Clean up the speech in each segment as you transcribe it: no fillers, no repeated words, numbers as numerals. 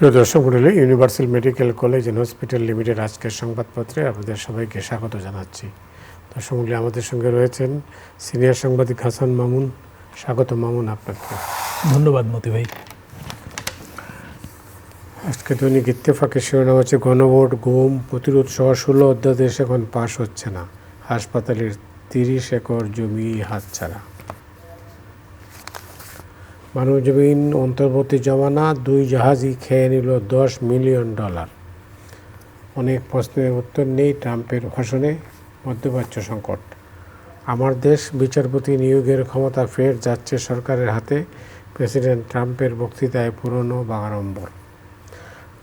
প্রিয় দর্শক মণ্ডলী, universal medical college and hospital limited আজকের সংবাদপত্রে আপনাদের সবাইকে স্বাগত জানাচ্ছি। দর্শক মণ্ডলী, আমাদের সঙ্গে রয়েছেন সিনিয়র সাংবাদিক হাসান মামুন। স্বাগত মামুন আপনাকে। ধন্যবাদ মতি ভাই। আজকে দৈনিক ইত্তেফাকের শিরোনাম হচ্ছে গণভোট, গুম প্রতিরোধ সহ 16 অধ্যাদেশ এখন পাশ হচ্ছে না, হাসপাতালের 30 একর জমি হাতছাড়া। মানবজমিন অন্তর্বর্তী জমানা, 2 জাহাজই খেয়ে নিল $10 মিলিয়ন। অনেক প্রশ্নের উত্তর নেই ট্রাম্পের ভাষণে। মধ্যপ্রাচ্য সংকট, আমার দেশ বিচারপতি নিয়োগের ক্ষমতা ফের যাচ্ছে সরকারের হাতে, প্রেসিডেন্ট ট্রাম্পের বক্তৃতায় পুরনো বাগাড়ম্বর।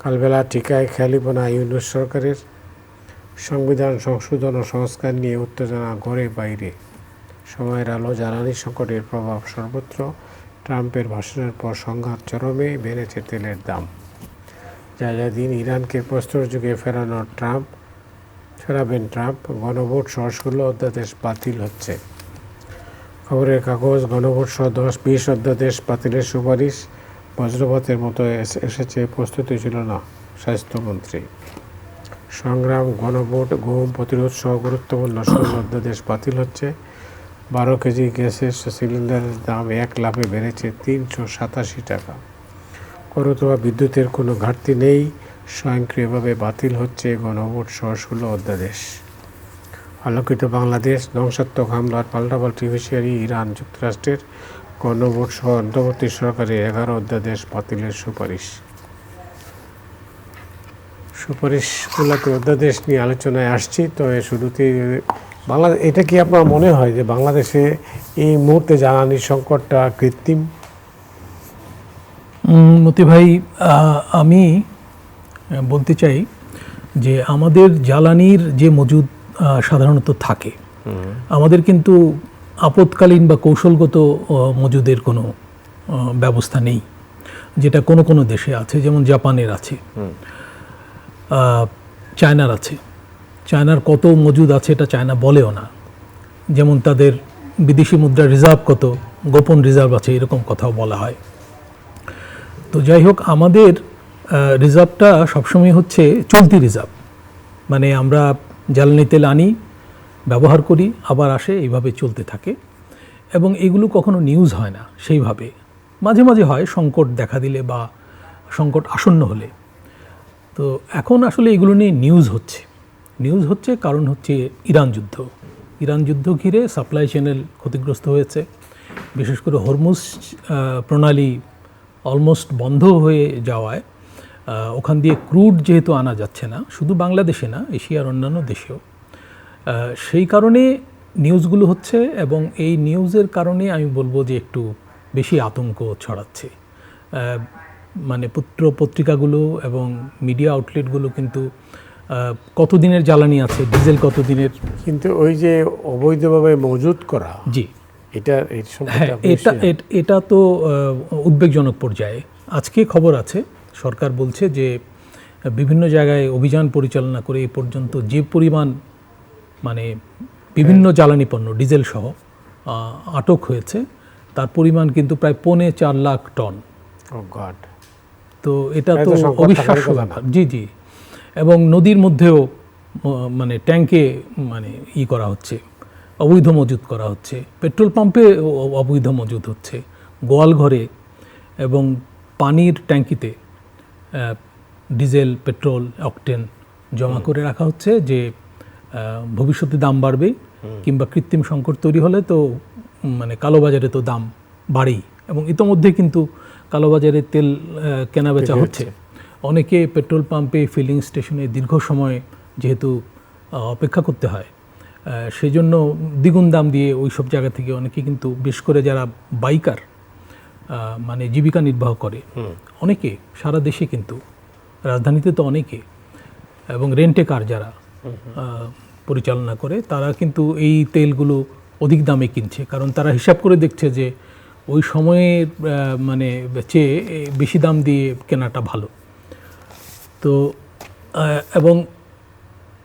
কালবেলা টিকায় খেয়ালিপনা ইউনূস সরকারের, সংবিধান সংশোধন ও সংস্কার নিয়ে উত্তেজনা ঘরে বাইরে। সময়ের আলো, জ্বালানি সংকটের প্রভাব সর্বত্র, ট্রাম্পের ভাষণের পর সংঘাত চরমে, বেড়েছে তেলের দাম। যা দিন ইরানকে প্রস্তর যুগে ফেরাবেন ট্রাম্প, গণভোট সহ 16 অধ্যাদেশ বাতিল হচ্ছে। খবরের কাগজ, গণভোট সহ 10-20 অধ্যাদেশ বাতিলের সুপারিশ বজ্রপাতের মতো এসেছে, প্রস্তুতি ছিল না স্বাস্থ্যমন্ত্রী। সংগ্রাম, গণভোট, গুম প্রতিরোধ সহ গুরুত্বপূর্ণ 16 অধ্যাদেশ বাতিল হচ্ছে। 12 কেজি গ্যাসের সিলিন্ডারের দাম 1 লাফে বেড়েছে 387 টাকা। করতোয়া বিদ্যুতের কোনো ঘাটতি নেই, স্বয়ংক্রিয়ভাবে বাতিল হচ্ছে গণভোট সহ 16 অধ্যাদেশ। আলোকিত বাংলাদেশ, ধ্বংসাত্মক হামলার পাল্টাপাল্টি হুঁশিয়ারি ইরান যুক্তরাষ্ট্রের, গণভোট সহ অন্তর্বর্তী সরকারের 11 অধ্যাদেশ বাতিলের সুপারিশগুলোকে অধ্যাদেশ নিয়ে আলোচনায় আসছি। তো শুরুতেই বাংলাদেশ, এটা কি আপনার মনে হয় যে বাংলাদেশে এই মুহূর্তে জ্বালানি সংকটটা কৃত্রিম? মতি ভাই, আমি বলতে চাই যে আমাদের জ্বালানির যে মজুদ সাধারণত থাকে, আমাদের কিন্তু আপৎকালীন বা কৌশলগত মজুদের কোনো ব্যবস্থা নেই, যেটা কোনো কোনো দেশে আছে, যেমন জাপানের আছে, চায়নার আছে। চায়নার কত মজুদ আছে এটা চায়না বলেও না, যেমন তাদের বিদেশি মুদ্রার রিজার্ভ কত, গোপন রিজার্ভ আছে, এরকম কথাও বলা হয়। তো যাই হোক, আমাদের রিজার্ভটা সবসময় হচ্ছে চলতি রিজার্ভ, মানে আমরা জ্বালানি তেল আনি, ব্যবহার করি, আবার আসে, এইভাবে চলতে থাকে। এবং এগুলো কখনো নিউজ হয় না সেইভাবে, মাঝে মাঝে হয় সংকট দেখা দিলে বা সংকট আসন্ন হলে। তো এখন আসলে এগুলো নিয়ে নিউজ হচ্ছে কারণ হচ্ছে ইরান যুদ্ধ ঘিরে সাপ্লাই চ্যানেল ক্ষতিগ্রস্ত হয়েছে। বিশেষ করে হরমুজ প্রণালী অলমোস্ট বন্ধ হয়ে যাওয়ায় ওখান দিয়ে ক্রুড যেহেতু আনা যাচ্ছে না, শুধু বাংলাদেশে না, এশিয়ার অন্যান্য দেশেও, সেই কারণে নিউজগুলো হচ্ছে। এবং এই নিউজের কারণে আমি বলবো যে একটু বেশি আতঙ্ক ছড়াচ্ছে। মানে পত্রিকাগুলো এবং মিডিয়া আউটলেটগুলো কিন্তু কতদিনের জ্বালানি আছে, ডিজেল কতদিনের, কিন্তু ওই যে অবৈধভাবে মজুত করা, জি, হ্যাঁ, এটা তো উদ্বেগজনক পর্যায়ে। আজকে খবর আছে, সরকার বলছে যে বিভিন্ন জায়গায় অভিযান পরিচালনা করে এ পর্যন্ত যে পরিমাণ, মানে বিভিন্ন জ্বালানি পণ্য ডিজেল সহ আটক হয়েছে, তার পরিমাণ কিন্তু প্রায় 4.25 লাখ টন। তো এটা তো অবিশ্বাস্য ব্যাপার। জি। এবং নদীর মধ্যেও মানে ট্যাঙ্কে মানে করা হচ্ছে, অবৈধ মজুত করা হচ্ছে, পেট্রোল পাম্পে অবৈধ মজুত হচ্ছে, গোয়াল ঘরে এবং পানির ট্যাঙ্কিতে ডিজেল, পেট্রোল, অকটেন জমা করে রাখা হচ্ছে, যে ভবিষ্যতে দাম বাড়বে কিংবা কৃত্রিম সংকট তৈরি হলে তো মানে কালোবাজারে তো দাম বাড়েই। এবং ইতোমধ্যে কিন্তু কালোবাজারে তেল কেনা বেচা হচ্ছে। অনেকে পেট্রোল পাম্পে, ফিলিং স্টেশনে দীর্ঘ সময় যেহেতু অপেক্ষা করতে হয়, সেই জন্য দ্বিগুণ দাম দিয়ে ওই সব জায়গা থেকে অনেকে কিন্তু, বিশেষ করে যারা বাইকার মানে জীবিকা নির্বাহ করে, অনেকে সারা দেশে কিন্তু, রাজধানীতে তো অনেকে, এবং রেন্টে কার যারা পরিচালনা করে, তারা কিন্তু এই তেলগুলো অধিক দামে কিনছে, কারণ তারা হিসাব করে দেখছে যে ওই সময়ের মানে চেয়ে বেশি দাম দিয়ে কেনাটা ভালো। তো এবং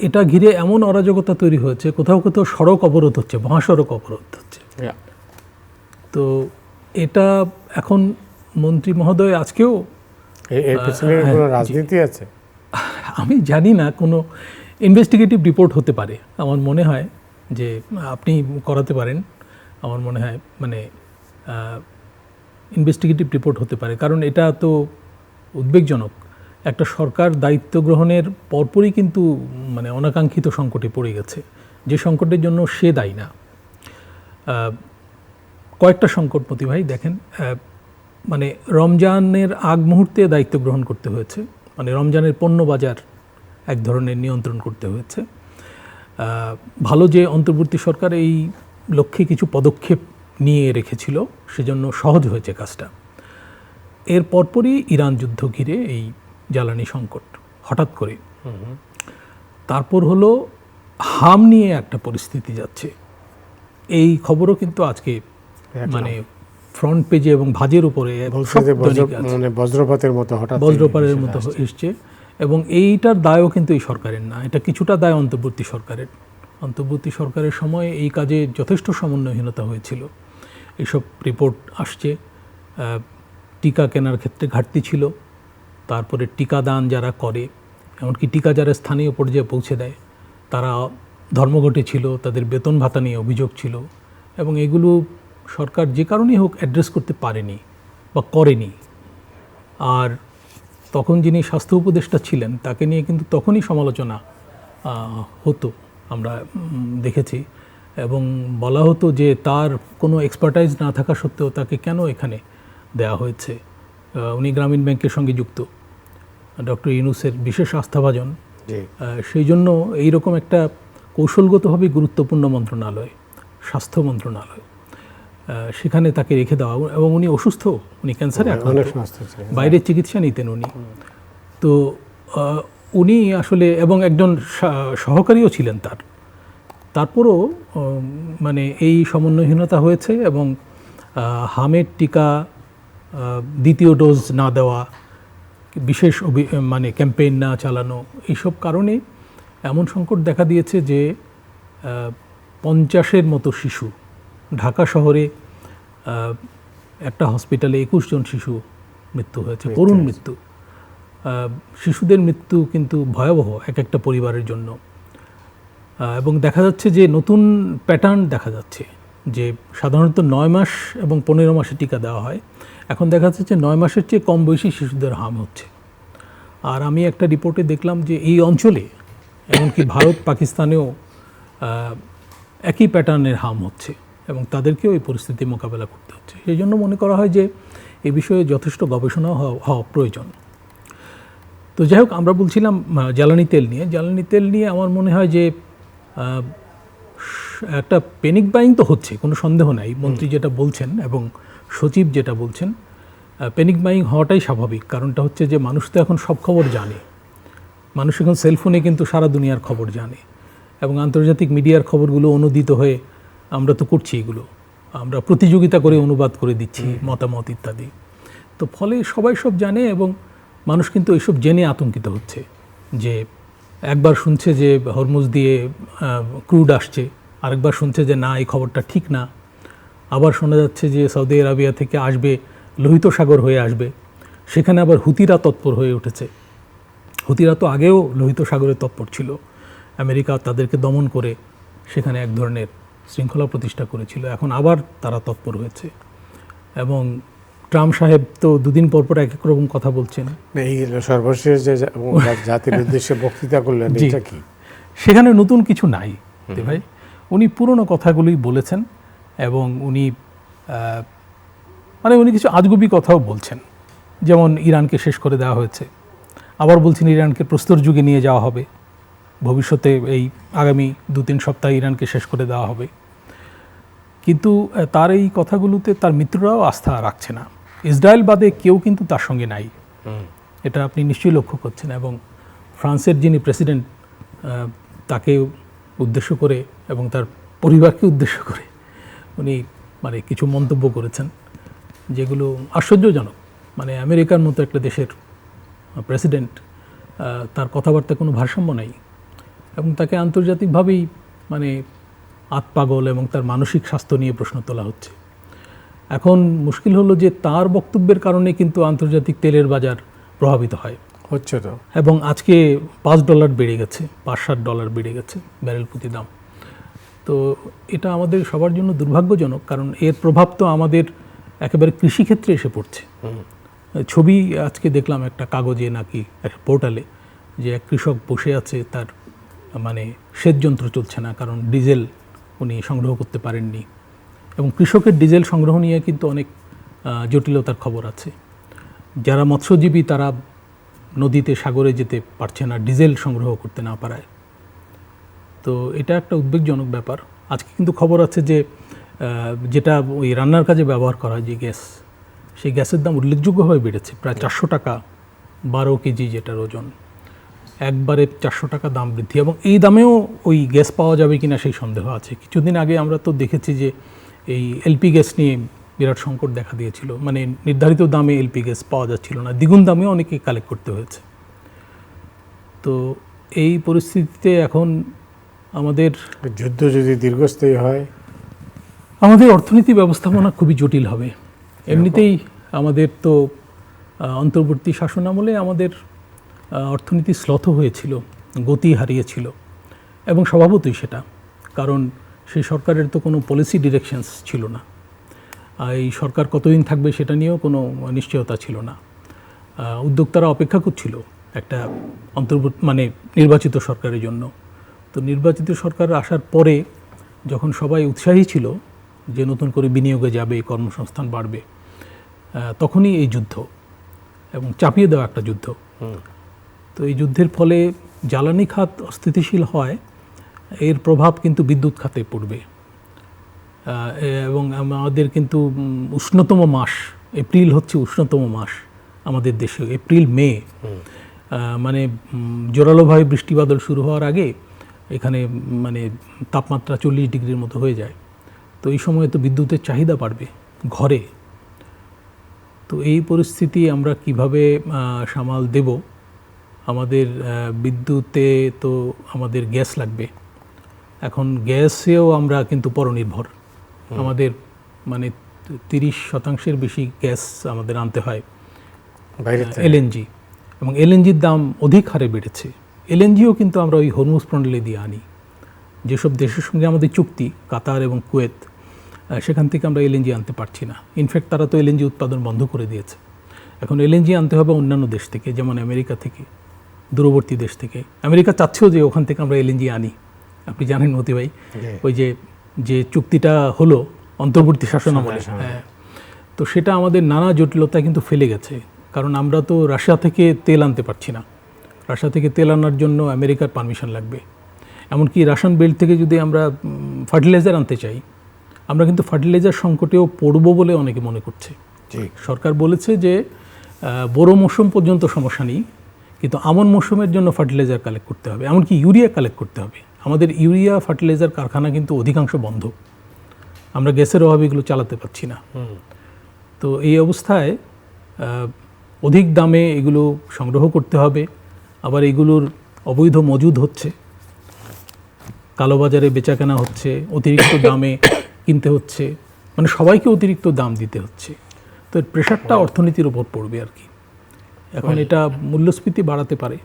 এটা ঘিরে এমন অরাজকতা তৈরি হয়েছে, কোথাও কোথাও সড়ক অবরোধ হচ্ছে, মহাসড়ক অবরোধ হচ্ছে। তো এটা এখন মন্ত্রী মহোদয় আজকেও এর পিছনে কোনো রাজনীতি আছে? আমি জানি না, কোনো ইনভেস্টিগেটিভ রিপোর্ট হতে পারে। আমার মনে হয় যে আপনি করাতে পারেন, আমার মনে হয় মানে ইনভেস্টিগেটিভ রিপোর্ট হতে পারে, কারণ এটা তো উদ্বেগজনক। একটা সরকার দায়িত্ব গ্রহণের পরপরই কিন্তু মানে অনাকাঙ্ক্ষিত সংকটে পড়ে গেছে, যে সংকটের জন্য সে দায়ী না। কয়েকটা সংকট মতি ভাই দেখেন, মানে রমজানের আগ মুহূর্তে দায়িত্ব গ্রহণ করতে হয়েছে, মানে রমজানের পণ্য বাজার এক ধরনের নিয়ন্ত্রণ করতে হয়েছে। ভালো যে অন্তর্বর্তী সরকার এই লক্ষ্যে কিছু পদক্ষেপ নিয়ে রেখেছিল, সেজন্য সহজ হয়েছে কাজটা। এর পরপরই ইরান যুদ্ধ ঘিরে এই জ্বালানি সংকট হঠাৎ করে। তারপর হলো হাম নিয়ে একটা পরিস্থিতি যাচ্ছে, এই খবরও কিন্তু আজকে মানে ফ্রন্ট পেজে এবং ভাজের উপরে মানে বজ্রপাতের মতো হঠাৎ বজ্রপাতের মতো এসছে। এবং এইটার দায়ও কিন্তু এই সরকারের না, এটা কিছুটা দায় অন্তর্বর্তী সরকারের। অন্তর্বর্তী সরকারের সময় এই কাজে যথেষ্ট সমন্বয়হীনতা হয়েছিল, এইসব রিপোর্ট আসছে। টিকা কেনার ক্ষেত্রে ঘাটতি ছিল, তারপরে টিকাদান যারা করে, এমনকি টিকা যারা স্থানীয় পর্যায়ে পৌঁছে দেয়, তারা ধর্মঘটে ছিল, তাদের বেতন ভাতা নিয়ে অভিযোগ ছিল, এবং এগুলো সরকার যে কারণেই হোক অ্যাড্রেস করতে পারেনি বা করেনি। আর তখন যিনি স্বাস্থ্য উপদেষ্টা ছিলেন, তাকে নিয়ে কিন্তু তখনই সমালোচনা হতো, আমরা দেখেছি, এবং বলা হতো যে তার কোনো এক্সপার্টাইজ না থাকা সত্ত্বেও তাকে কেন এখানে দেয়া হয়েছে। উনি গ্রামীণ ব্যাংকের সঙ্গে যুক্ত, ডক্টর ইউনূসের বিশেষ আস্থাভাজন, সেই জন্য এইরকম একটা কৌশলগতভাবে গুরুত্বপূর্ণ মন্ত্রণালয়, স্বাস্থ্য মন্ত্রণালয়, সেখানে তাকে রেখে দেওয়া। এবং উনি অসুস্থ, উনি ক্যান্সারে আক্রান্ত, বাইরে চিকিৎসা নিতেন উনি। তো উনি আসলে, এবং একজন সহকারীও ছিলেন তার, তারপরও মানে এই সমন্বয়হীনতা হয়েছে। এবং হামের টিকা দ্বিতীয় ডোজ না দেওয়া, বিশেষ মানে ক্যাম্পেইন না চালানো, এইসব কারণে এমন সংকট দেখা দিয়েছে যে 50-এর মতো শিশু, ঢাকা শহরে একটা হসপিটালে 21 জন শিশু মৃত্যু হয়েছে, করুণ মৃত্যু। শিশুদের মৃত্যু কিন্তু ভয়াবহ এক একটা পরিবারের জন্য। এবং দেখা যাচ্ছে যে নতুন প্যাটার্ন দেখা যাচ্ছে, যে সাধারণত 9 মাস এবং 15 মাসে টিকা দেওয়া হয়, এখন দেখা যাচ্ছে যে 9 মাসের চেয়ে কম বয়সী শিশুদের হাম হচ্ছে। আর আমি একটা রিপোর্টে দেখলাম যে এই অঞ্চলে, এমনকি ভারত পাকিস্তানেও একই প্যাটার্নের হাম হচ্ছে, এবং তাদেরকেও এই পরিস্থিতি মোকাবেলা করতে হচ্ছে। সেই জন্য মনে করা হয় যে এই বিষয়ে যথেষ্ট গবেষণা হওয়া প্রয়োজন। তো যাই হোক, আমরা বলছিলাম জ্বালানি তেল নিয়ে আমার মনে হয় যে একটা প্যানিক বাইং তো হচ্ছে, কোনো সন্দেহ নাই। মন্ত্রী যেটা বলছেন এবং সচিব যেটা বলছেন, প্যানিক বাইং হওয়াটাই স্বাভাবিক। কারণটা হচ্ছে যে মানুষ তো এখন সব খবর জানে, মানুষ এখন সেলফোনে কিন্তু সারা দুনিয়ার খবর জানে, এবং আন্তর্জাতিক মিডিয়ার খবরগুলো অনুদিত হয়ে আমরা তো করছি, এগুলো আমরা প্রতিযোগিতা করে অনুবাদ করে দিচ্ছি, মতামত ইত্যাদি। তো ফলে সবাই সব জানে, এবং মানুষ কিন্তু এইসব জেনে আতঙ্কিত হচ্ছে। যে একবার শুনছে যে হরমুজ দিয়ে ক্রুড আসছে, আরেকবার শুনছে যে না, এই খবরটা ঠিক না, আবার শোনা যাচ্ছে যে সৌদি আরবিয়া থেকে আসবে, লোহিত সাগর হয়ে আসবে, সেখানে আবার হুতিরা তৎপর হয়ে উঠেছে। হুতিরা তো আগেও লোহিত সাগরে তৎপর ছিল, আমেরিকা তাদেরকে দমন করে সেখানে এক ধরনের শৃঙ্খলা প্রতিষ্ঠা করেছিল, এখন আবার তারা তৎপর হয়েছে। এবং ট্রাম্প সাহেব তো দুদিন পর পর এক এক রকম কথা বলছেন। এই সর্বশেষ যে জাতির উদ্দেশ্যে বক্তৃতা করলেন, এটা কি? সেখানে নতুন কিছু নাই ভাই, উনি পুরনো কথাগুলোই বলেছেন, এবং উনি মানে উনি কিছু আজগুবি কথাও বলছেন, যেমন ইরানকে শেষ করে দেওয়া হয়েছে, আবার বলছেন ইরানকে প্রস্তর যুগে নিয়ে যাওয়া হবে, ভবিষ্যতে এই আগামী 2-3 সপ্তাহে ইরানকে শেষ করে দেওয়া হবে। কিন্তু তার এই কথাগুলোতে তার মিত্ররাও আস্থা রাখছে না, ইসরায়েল বাদে কেউ কিন্তু তার সঙ্গে নাই, এটা আপনি নিশ্চয়ই লক্ষ্য করছেন। এবং ফ্রান্সের যিনি প্রেসিডেন্ট, তাকে উদ্দেশ্য করে এবং তার পরিবারকে উদ্দেশ্য করে উনি মানে কিছু মন্তব্য করেছেন, যেগুলো আশ্চর্যজনক। মানে আমেরিকার মতো একটা দেশের প্রেসিডেন্ট, তার কথাবার্তায় কোনো ভারসাম্য নাই, এবং তাকে আন্তর্জাতিকভাবেই মানে আতপাগল এবং তার মানসিক স্বাস্থ্য নিয়ে প্রশ্ন তোলা হচ্ছে। এখন মুশকিল হলো যে তার বক্তব্যের কারণে কিন্তু আন্তর্জাতিক তেলের বাজার প্রভাবিত হয়। হচ্ছে তো। এবং আজকে $5 বেড়ে গেছে, $5-7 বেড়ে গেছে ব্যারেল প্রতি দাম। তো এটা আমাদের সবার জন্য দুর্ভাগ্যজনক, কারণ এর প্রভাব তো আমাদের একেবারে কৃষিক্ষেত্রে এসে পড়ছে। ছবি আজকে দেখলাম একটা কাগজে নাকি একটা পোর্টালে, যে এক কৃষক বসে আছে, তার মানে সেচ যন্ত্র চলছে না, কারণ ডিজেল উনি সংগ্রহ করতে পারেননি। এবং কৃষকের ডিজেল সংগ্রহ নিয়ে কিন্তু অনেক জটিলতার খবর আছে। যারা মৎস্যজীবী তারা নদীতে সাগরে যেতে পারছে না ডিজেল সংগ্রহ করতে না পারায়। তো এটা একটা উদ্বেগজনক ব্যাপার। আজকে কিন্তু খবর আছে যে যেটা ওই রান্নার কাজে ব্যবহার করা হয় যে গ্যাস, সেই গ্যাসের দাম উল্লেখযোগ্যভাবে বেড়েছে, প্রায় 400 টাকা 12 কেজি যেটার ওজন, একবারে 400 টাকা দাম বৃদ্ধি। এবং এই দামেও ওই গ্যাস পাওয়া যাবে কিনা সেই সন্দেহ আছে। কিছুদিন আগে আমরা তো দেখেছি যে এই এলপি গ্যাস নিয়ে বিরাট সংকট দেখা দিয়েছিল, মানে নির্ধারিত দামে এলপি গ্যাস পাওয়া যাচ্ছিল না, দ্বিগুণ দামেও অনেকে কালেক্ট করতে হয়েছে। তো এই পরিস্থিতিতে এখন আমাদের যুদ্ধ যদি দীর্ঘস্থায়ী হয়, আমাদের অর্থনীতি ব্যবস্থাপনা খুবই জটিল হবে। এমনিতেই আমাদের তো অন্তর্বর্তী শাসনামলে আমাদের অর্থনীতি শ্লথ হয়েছিল, গতি হারিয়েছিল, এবং স্বভাবতই সেটা, কারণ সেই সরকারের তো কোনো পলিসি ডিরেকশনস ছিল না। এই সরকার কতদিন থাকবে সেটা নিয়েও কোনো নিশ্চয়তা ছিল না। উদ্যোক্তারা অপেক্ষা করছিল একটা মানে নির্বাচিত সরকারের জন্য। তো নির্বাচিত সরকার আসার পরে যখন সবাই উৎসাহী ছিল যে নতুন করে বিনিয়োগে যাবে, কর্মসংস্থান বাড়বে, তখনই এই যুদ্ধ, এবং চাপিয়ে দেওয়া একটা যুদ্ধ। তো এই যুদ্ধের ফলে জ্বালানি খাত অস্থিতিশীল হয়, এর প্রভাব কিন্তু বিদ্যুৎ খাতে পড়বে। এবং আমাদের কিন্তু উষ্ণতম মাস এপ্রিল হচ্ছে উষ্ণতম মাস আমাদের দেশে, এপ্রিল মে, মানে জোরালোভাবে বৃষ্টি বাদল শুরু হওয়ার আগে এখানে মানে তাপমাত্রা 40 ডিগ্রির মতো হয়ে যায়। তো এই সময় তো বিদ্যুতের চাহিদা বাড়বে ঘরে। তো এই পরিস্থিতি আমরা কিভাবে সামাল দেব? আমাদের বিদ্যুতে তো আমাদের গ্যাস লাগবে। এখন গ্যাসেও আমরা কিন্তু পরনির্ভর। আমাদের মানে 30% বেশি গ্যাস আমাদের আনতে হয় এলএনজি, এবং এলএনজির দাম অধিক হারে বেড়েছে। এলএনজিও কিন্তু আমরা ওই হরমুজ প্রণালী দিয়ে আনি। যেসব দেশের সঙ্গে আমাদের চুক্তি, কাতার এবং কুয়েত, সেখান থেকে আমরা এলএনজি আনতে পারছি না। ইনফ্যাক্ট তারা তো এলএনজি উৎপাদন বন্ধ করে দিয়েছে। এখন এলএনজি আনতে হবে অন্যান্য দেশ থেকে, যেমন আমেরিকা থেকে, দূরবর্তী দেশ থেকে। আমেরিকা চাচ্ছেও যে ওখান থেকে আমরা এলএনজি আনি। আপনি জানেন মতি ভাই, ওই যে চুক্তিটা হলো অন্তর্বর্তী শাসনামলে, হ্যাঁ, তো সেটা আমাদের নানা জটিলতা কিন্তু ফেলে গেছে। কারণ আমরা তো রাশিয়া থেকে তেল আনতে পারছি না। রাশিয়া থেকে তেল আনার জন্য আমেরিকার পারমিশন লাগবে। এমনকি রাশিয়ান বেল্ট থেকে যদি আমরা ফার্টিলাইজার আনতে চাই, আমরা কিন্তু ফার্টিলাইজার সংকটেও পড়ব বলে অনেকে মনে করছে। সরকার বলেছে যে বড় মৌসুম পর্যন্ত সমস্যা নেই, কিন্তু আমন মৌসুমের জন্য ফার্টিলাইজার কালেক্ট করতে হবে, এমনকি ইউরিয়া কালেক্ট করতে হবে। আমাদের ইউরিয়া ফার্টিলাইজার কারখানা কিন্তু অধিকাংশ বন্ধ। আমরা গ্যাসের অভাবে এগুলো চালাতে পারছি না। তো এই অবস্থায় অধিক দামে এগুলো সংগ্রহ করতে হবে। আবার এগুলোর অবৈধ মজুদ হচ্ছে, কালোবাজারে বেচাকেনা হচ্ছে, অতিরিক্ত দামে কিনতে হচ্ছে, মানে সবাইকে অতিরিক্ত দাম দিতে হচ্ছে। তো এর প্রেশারটা অর্থনীতির উপর পড়বে আর কি। এখন এটা মূল্যস্ফীতি বাড়াতে পারে।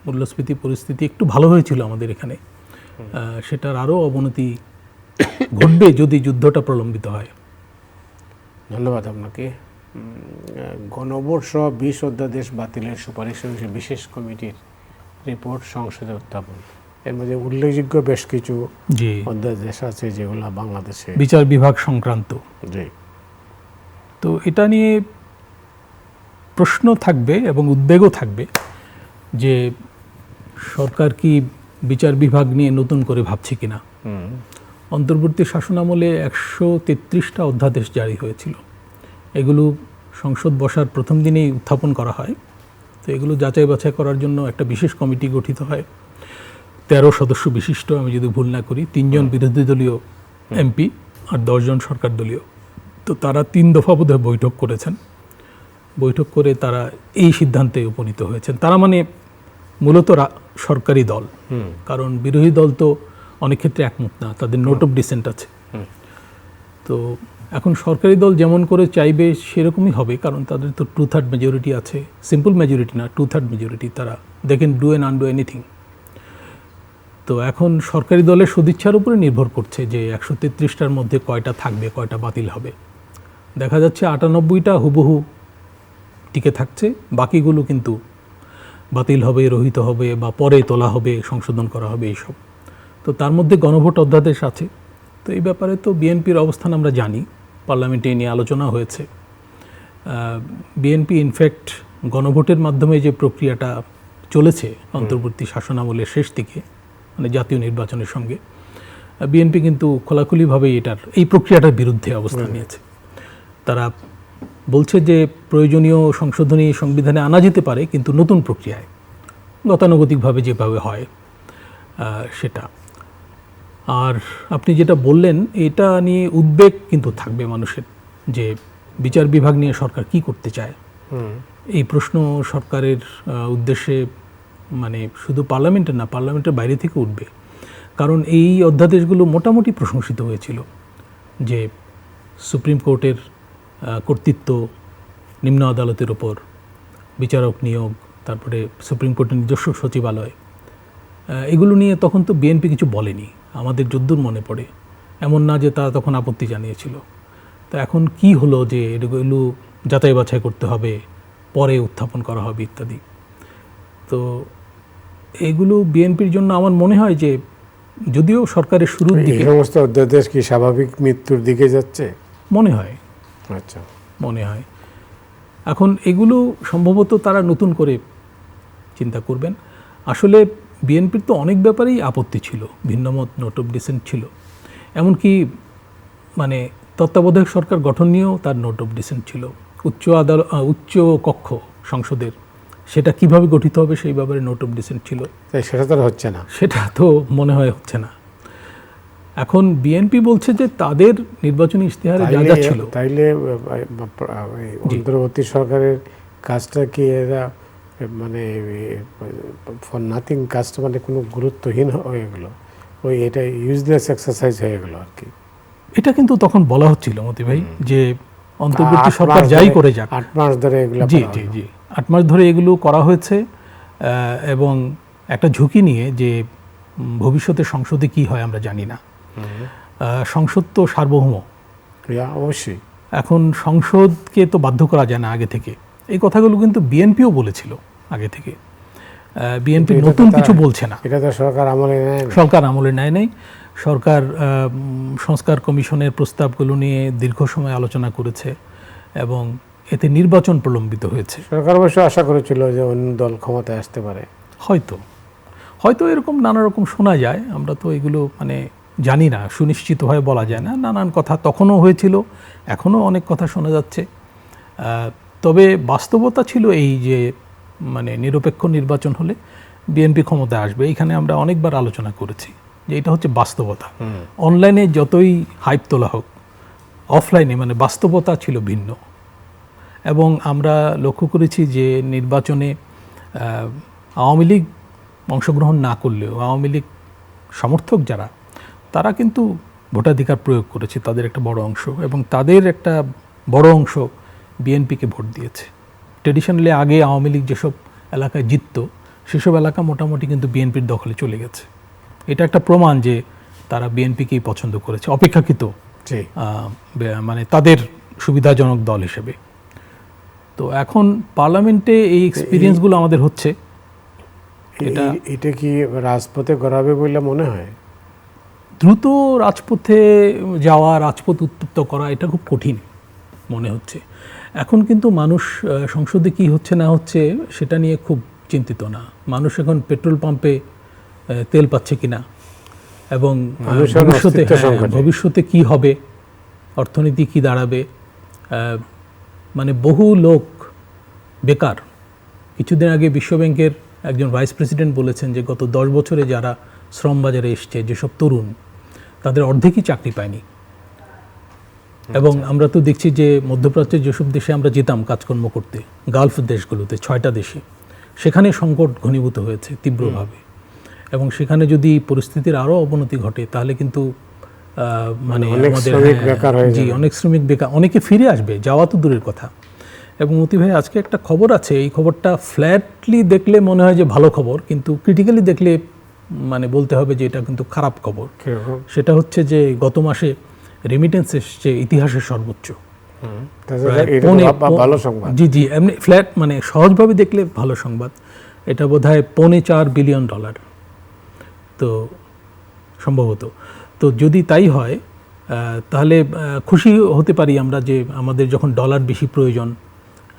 মূল্যস্ফীতি পরিস্থিতি একটু ভালো হয়েছিল আমাদের এখানে, সেটার আরও অবনতি ঘটবে যদি যুদ্ধটা প্রলম্বিত হয়। ধন্যবাদ আপনাকে। গণভোট সহ 20 অধ্যাদেশ বাতিলের সুপারিশ হয়েছে বিশেষ কমিটির রিপোর্ট সংসদে উত্থাপন। এর মধ্যে উল্লেখযোগ্য বেশ কিছু অধ্যাদেশ আছে যেগুলো বাংলাদেশে বিচার বিভাগ সংক্রান্ত। তো এটা নিয়ে প্রশ্ন থাকবে এবং উদ্বেগও থাকবে যে সরকার কি বিচার বিভাগ নিয়ে নতুন করে ভাবছে কিনা। অন্তর্বর্তী শাসনামলে 133টা অধ্যাদেশ জারি হয়েছিল। এগুলো সংসদ বসার প্রথম দিনেই উত্থাপন করা হয়। তো এগুলো যাচাই বাছাই করার জন্য একটা বিশেষ কমিটি গঠিত হয়, 13 সদস্য বিশিষ্ট, আমি যদি ভুল না করি, 3 জন বিরোধী দলীয় এমপি আর 10 জন সরকার দলীয়। তো তারা 3 দফা বোধহয় বৈঠক করেছেন। বৈঠক করে তারা এই সিদ্ধান্তে উপনীত হয়েছেন। তারা মানে মূলত সরকারি দল, কারণ বিরোধী দল তো অনেক ক্ষেত্রে একমত না, তাদের নোট অফ ডিসেন্ট আছে। তো এখন সরকারি দল যেমন করে চাইবে সেরকমই হবে, কারণ তাদের তো 2/3 মেজরিটি আছে, সিম্পল মেজরিটি না, 2/3 মেজরিটি, তারা they can do and undo anything. তো এখন সরকারি দলের সদিচ্ছার উপরে নির্ভর করছে যে 133টার মধ্যে কয়টা থাকবে, কয়টা বাতিল হবে। দেখা যাচ্ছে 98টা হুবহু টিকে থাকছে, বাকিগুলো কিন্তু বাতিল হবে, রহিত হবে বা পরে তোলা হবে, সংশোধন করা হবে, এইসব। তো তার মধ্যে গণভোট অধ্যাদেশ আছে। তো এই ব্যাপারে তো বিএনপির অবস্থান আমরা জানি, পার্লামেন্টে নিয়ে আলোচনা হয়েছে। বিএনপি ইনফ্যাক্ট গণভোটের মাধ্যমে যে প্রক্রিয়াটা চলেছে অন্তর্বর্তী শাসনামলের শেষ দিকে, মানে জাতীয় নির্বাচনের সঙ্গে, বিএনপি কিন্তু খোলাখুলিভাবে এই প্রক্রিয়াটার বিরুদ্ধে অবস্থান নিয়েছে। তারা বলছে যে প্রয়োজনীয় সংশোধনী সংবিধানে আনা যেতে পারে, কিন্তু নতুন প্রক্রিয়ায়, গতানুগতিকভাবে যেভাবে হয় সেটা। আর আপনি যেটা বললেন, এটা নিয়ে উদ্বেগ কিন্তু থাকবে মানুষের, যে বিচার বিভাগ নিয়ে সরকার কি করতে চায়। এই প্রশ্ন সরকারের উদ্দেশ্যে, মানে শুধু পার্লামেন্টের না, পার্লামেন্টের বাইরে থেকে উঠবে। কারণ এই অধ্যাদেশগুলো মোটামুটি প্রশংসিত হয়েছিল, যে সুপ্রিম কোর্টের কর্তৃত্ব, নিম্ন আদালতের ওপর বিচারক নিয়োগ, তারপরে সুপ্রিম কোর্টের নিজস্ব সচিবালয়, এগুলো নিয়ে তখন তো বিএনপি কিছু বলেনি, আমাদের যদ্দূর মনে পড়ে। এমন না যে তারা তখন আপত্তি জানিয়েছিল। তো এখন কি হলো যে এগুলো যাচাই বাছাই করতে হবে, পরে উত্থাপন করা হবে ইত্যাদি। তো এগুলো বিএনপির জন্য আমার মনে হয় যে, যদিও সরকারের শুরুর দিকে এই সমস্ত অধ্যাদেশ কি স্বাভাবিক মৃত্যুর দিকে যাচ্ছে মনে হয়, আচ্ছা মনে হয়। এখন এগুলো সম্ভবত তারা নতুন করে চিন্তা করবেন। আসলে বিএনপির তো অনেক ব্যাপারেই আপত্তি ছিল, ভিন্নমত, নোট অফ ডিসেন্ট ছিল। এমনকি মানে তত্ত্বাবধায়ক সরকার গঠন নিয়েও তার নোট অফ ডিসেন্ট ছিল। উচ্চ কক্ষ সংসদের, সেটা কিভাবে গঠিত হবে সেই ব্যাপারে নোট অফ ডিসেন্ট ছিল। তাই সেটা তো হচ্ছে না, সেটা তো মনে হয় হচ্ছে না। এখন বিএনপি বলছে যে তাদের নির্বাচনী ইশতেহারে যা যা ছিল, তাইলে অন্তর্বর্তী সরকারের কাজটা কি এরা মানে ফর নাথিং কাজটা, মানে কোনো গুরুত্বহীন হয়ে গেল, এটা ইউজলেস এক্সারসাইজ হয়ে গেল আর কি। এটা কিন্তু তখন বলা হচ্ছিল মতি ভাই, যে অন্তর্বর্তী সরকার যাই করে যাক, 8 মাস ধরে এগুলো, জি জি জি 8 মাস ধরে এগুলো করা হয়েছে, এবং একটা ঝুঁকি নিয়ে যে ভবিষ্যতে সংসদে কি হয় আমরা জানি না। সংসদ তো সার্বভৌম, অবশ্যই। এখন সংসদকে তো বাধ্য করা যায় না আগে থেকে। এই কথাগুলো কিন্তু বিএনপিও বলেছিল আগে থেকে। বিএনপি নতুন কিছু বলছে না, এটা তো সরকার আমলে নেয় না, সরকার আমলে নেয় নাই। সরকার সংস্কার কমিশনের প্রস্তাবগুলো নিয়ে দীর্ঘ সময় আলোচনা করেছে, এবং এতে নির্বাচন প্রলম্বিত হয়েছে। সরকার অবশ্য আশা করেছিল যে অন্য দল ক্ষমতায় আসতে পারে, হয়তো এরকম নানা রকম শোনা যায়, আমরা তো এগুলো মানে জানি না, সুনিশ্চিতভাবে বলা যায় না। নানান কথা তখনও হয়েছিল, এখনও অনেক কথা শোনা যাচ্ছে। তবে বাস্তবতা ছিল এই যে, মানে নিরপেক্ষ নির্বাচন হলে বিএনপি ক্ষমতায় আসবে। এইখানে আমরা অনেকবার আলোচনা করেছি যে এটা হচ্ছে বাস্তবতা। অনলাইনে যতই হাইপ তোলা হোক, অফলাইনে মানে বাস্তবতা ছিল ভিন্ন। এবং আমরা লক্ষ্য করেছি যে নির্বাচনে আওয়ামী লীগ অংশগ্রহণ না করলেও, আওয়ামী লীগ সমর্থক যারা, তারা কিন্তু ভোটাধিকার প্রয়োগ করেছে, তাদের একটা বড় অংশ, এবং তাদের একটা বড় অংশ বিএনপিকে ভোট দিয়েছে। ট্রেডিশনালি আগে আওয়ামী লীগ যেসব এলাকায় জিততো, সেসব এলাকা মোটামুটি কিন্তু বিএনপির দখলে চলে গেছে। এটা একটা প্রমাণ যে তারা বিএনপিকেই পছন্দ করেছে, অপেক্ষাকৃত মানে তাদের সুবিধাজনক দল হিসেবে। তো এখন পার্লামেন্টে এই এক্সপিরিয়েন্সগুলো আমাদের হচ্ছে। এটা কি রাজপথে গড়াবে বলে মনে হয়? দ্রুত রাজপথে যাওয়া, রাজপথ উত্তপ্ত করা, এটা খুব কঠিন মনে হচ্ছে। এখন কিন্তু মানুষ সংসদে কি হচ্ছে না হচ্ছে সেটা নিয়ে খুব চিন্তিত না। মানুষ এখন পেট্রোল পাম্পে তেল পাচ্ছে কিনা, এবং ভবিষ্যতে কি হবে, অর্থনীতি কি দাঁড়াবে। মানে বহু লোক বেকার। কিছুদিন আগে বিশ্বব্যাংকের একজন ভাইস প্রেসিডেন্ট বলেছেন যে গত 10 বছরে যারা শ্রম বাজারে এসছে, যেসব তরুণ, তাদের অর্ধেকই চাকরি পায়নি। এবং আমরা তো দেখছি যে মধ্যপ্রাচ্যের যেসব দেশে আমরা যেতাম কাজকর্ম করতে, গালফ দেশগুলোতে, 6টা দেশে, সেখানে সংকট ঘনীভূত হয়েছে তীব্রভাবে। এবং সেখানে যদি পরিস্থিতির আরও অবনতি ঘটে, তাহলে কিন্তু মানে অনেক আমাদের শ্রমিক বেকার হয়ে জি যাবে। অনেক শ্রমিক বেকার, অনেকে ফিরে আসবে, যাওয়া তো দূরের কথা। এবং মতি ভাই আজকে একটা খবর আছে, এই খবরটা ফ্ল্যাটলি দেখলে মনে হয় যে ভালো খবর, কিন্তু ক্রিটিক্যালি দেখলে মানে বলতে হবে যে এটা কিন্তু খারাপ খবর। কিরকম? সেটা হচ্ছে যে গত মাসে রেমিটেন্স এসছে ইতিহাসের সর্বোচ্চ। তাছাড়া এটা তো ভালো সংবাদ। জি জি, এমনি ফ্ল্যাট মানে সহজভাবে দেখলে ভালো সংবাদ। এটা বোধহয় $4.25 বিলিয়ন, তো সম্ভবত। তো যদি তাই হয় তাহলে খুশি হতে পারি আমরা যে আমাদের যখন ডলার বেশি প্রয়োজন,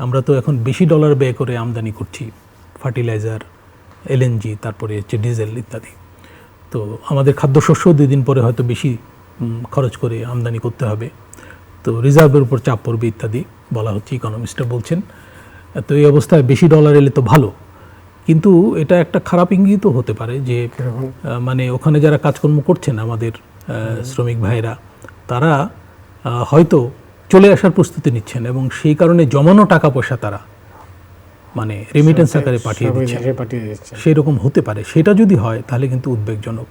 আমরা তো এখন বেশি ডলার ব্যয় করে আমদানি করছি, ফার্টিলাইজার, এলএনজি, তারপরে হচ্ছে ডিজেল ইত্যাদি। তো আমাদের খাদ্যশস্য 2 দিন পরে হয়তো বেশি খরচ করে আমদানি করতে হবে, তো রিজার্ভের উপর চাপ পড়বে ইত্যাদি বলা হচ্ছে, ইকোনমিস্টরা বলছেন। তো এই অবস্থায় বেশি ডলার এলে তো ভালো, কিন্তু এটা একটা খারাপ ইঙ্গিতও হতে পারে যে মানে ওখানে যারা কাজকর্ম করছেন আমাদের শ্রমিক ভাইরা, তারা হয়তো চলে আসার প্রস্তুতি নিচ্ছেন এবং সেই কারণে জমানো টাকা পয়সা তারা মানে রেমিটেন্স আকারে পাঠিয়ে দিচ্ছেন, সেই রকম হতে পারে। সেটা যদি হয় তাহলে কিন্তু উদ্বেগজনক।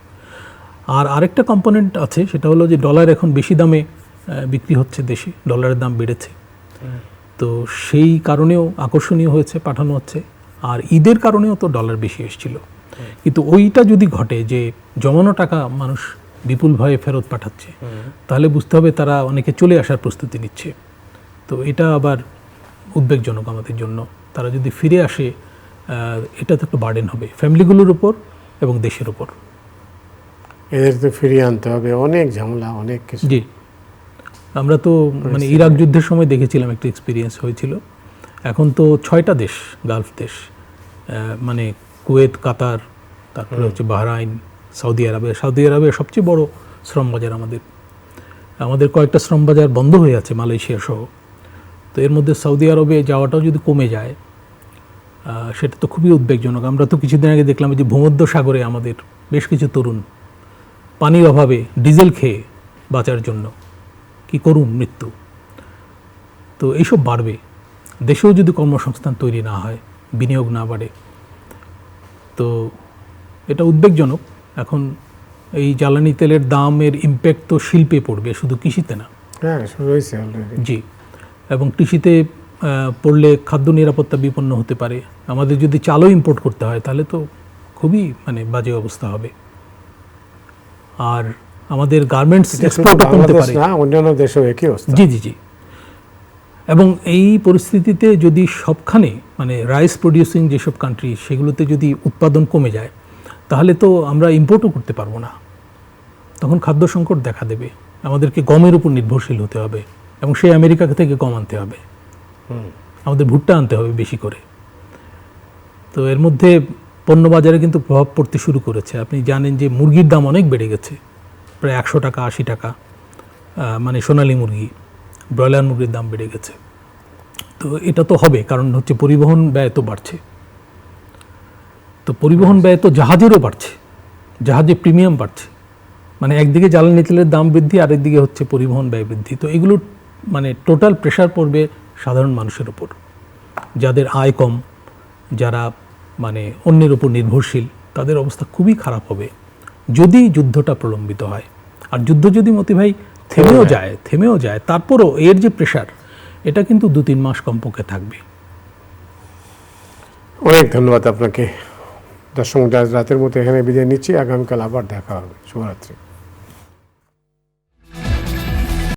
আর আরেকটা কম্পোনেন্ট আছে, সেটা হলো যে ডলার এখন বেশি দামে বিক্রি হচ্ছে দেশে, ডলারের দাম বেড়েছে, তো সেই কারণেও আকর্ষণীয় হয়েছে, পাঠানো হচ্ছে। আর ঈদের কারণেও তো ডলার বেশি এসেছিল, কিন্তু ওইটা যদি ঘটে যে জমানো টাকা মানুষ বিপুল ভয়ে ফেরত পাঠাচ্ছে, তাহলে বুঝতে হবে তারা অনেকে চলে আসার প্রস্তুতি নিচ্ছে। তো এটা আবার উদ্বেগজনক আমাদের জন্য। তারা যদি ফিরে আসে এটা তো একটা বার্ডেন হবে ফ্যামিলিগুলোর উপর এবং দেশের উপর। এদের তো ফিরিয়ে আনতে হবে, অনেক ঝামেলা, অনেক কিছু। জি, আমরা তো মানে ইরাক যুদ্ধের সময় দেখেছিলাম, একটা এক্সপিরিয়েন্স হয়েছিল। এখন তো 6টা দেশ, গালফ দেশ, মানে কুয়েত, কাতার, তারপরে হচ্ছে বাহরাইন, সৌদি আরবে সবচেয়ে বড় শ্রম বাজার আমাদের কয়েকটা শ্রম বাজার বন্ধ হয়ে আছে, মালয়েশিয়া সহ। তো এর মধ্যে সৌদি আরবে যাওয়াটাও যদি কমে যায় সেটা তো খুবই উদ্বেগজনক। আমরা তো কিছুদিন আগে দেখলাম যে ভূমধ্য সাগরে আমাদের বেশ কিছু তরুণ পানির অভাবে ডিজেল খেয়ে বাঁচার জন্য কি করুণ মৃত্যু। তো এইসব বাড়বে, দেশেও যদি কর্মসংস্থান তৈরি না হয়, বিনিয়োগ না বাড়ে, তো এটা উদ্বেগজনক। এখন এই জ্বালানি তেলের দামের ইম্প্যাক্ট তো শিল্পে পড়বে, শুধু কৃষিতে না। হ্যাঁ, শুরু হয়েছে অলরেডি। জি, এবং কৃষিতে পড়লে খাদ্য নিরাপত্তা বিপন্ন হতে পারে। আমাদের যদি চালও ইম্পোর্ট করতে হয় তাহলে তো খুবই মানে বাজে অবস্থা হবে। আর আমাদের গার্মেন্টস এক্সপোর্টও কমতে পারে। না, অন্যান্য দেশেও একই অবস্থা। জি জি জি। এবং এই পরিস্থিতিতে যদি সবখানে মানে রাইস প্রডিউসিং যেসব কান্ট্রি, সেগুলোতে যদি উৎপাদন কমে যায়, তাহলে তো আমরা ইম্পোর্টও করতে পারবো না, তখন খাদ্য সংকট দেখা দেবে। আমাদেরকে গমের উপর নির্ভরশীল হতে হবে এবং সেই আমেরিকা থেকে গম আনতে হবে, আমাদের ভুট্টা আনতে হবে বেশি করে। তো এর মধ্যে পণ্য বাজারে কিন্তু প্রভাব পড়তে শুরু করেছে। আপনি জানেন যে মুরগির দাম অনেক বেড়ে গেছে, প্রায় 100 টাকা 80 টাকা, মানে সোনালী মুরগি, ব্রয়লার মুরগির দাম বেড়ে গেছে। তো এটা তো হবে, কারণ হচ্ছে পরিবহন ব্যয় তো বাড়ছে। তো পরিবহন ব্যয় তো জাহাজেরও বাড়ছে, জাহাজে প্রিমিয়াম বাড়ছে। মানে একদিকে জ্বালানি তেলের দাম বৃদ্ধি, আরেকদিকে হচ্ছে পরিবহন ব্যয় বৃদ্ধি। তো এগুলো মানে টোটাল প্রেশার পড়বে সাধারণ মানুষের উপর, যাদের আয় কম, যারা মানে অন্যের উপর নির্ভরশীল, তাদের অবস্থা খুবই খারাপ হবে যদি যুদ্ধটা প্রলম্বিত হয়। আর যুদ্ধ যদি মতি ভাই থেমেও যায়, তারপরও এর যে প্রেশার, এটা কিন্তু 2-3 মাস কমপক্ষে থাকবে। অনেক ধন্যবাদ আপনাকে। দর্শক, রাতের মতো এখানে বিদায় নিচ্ছি। আগামীকাল আবার দেখা হবে। শুভরাত্রি।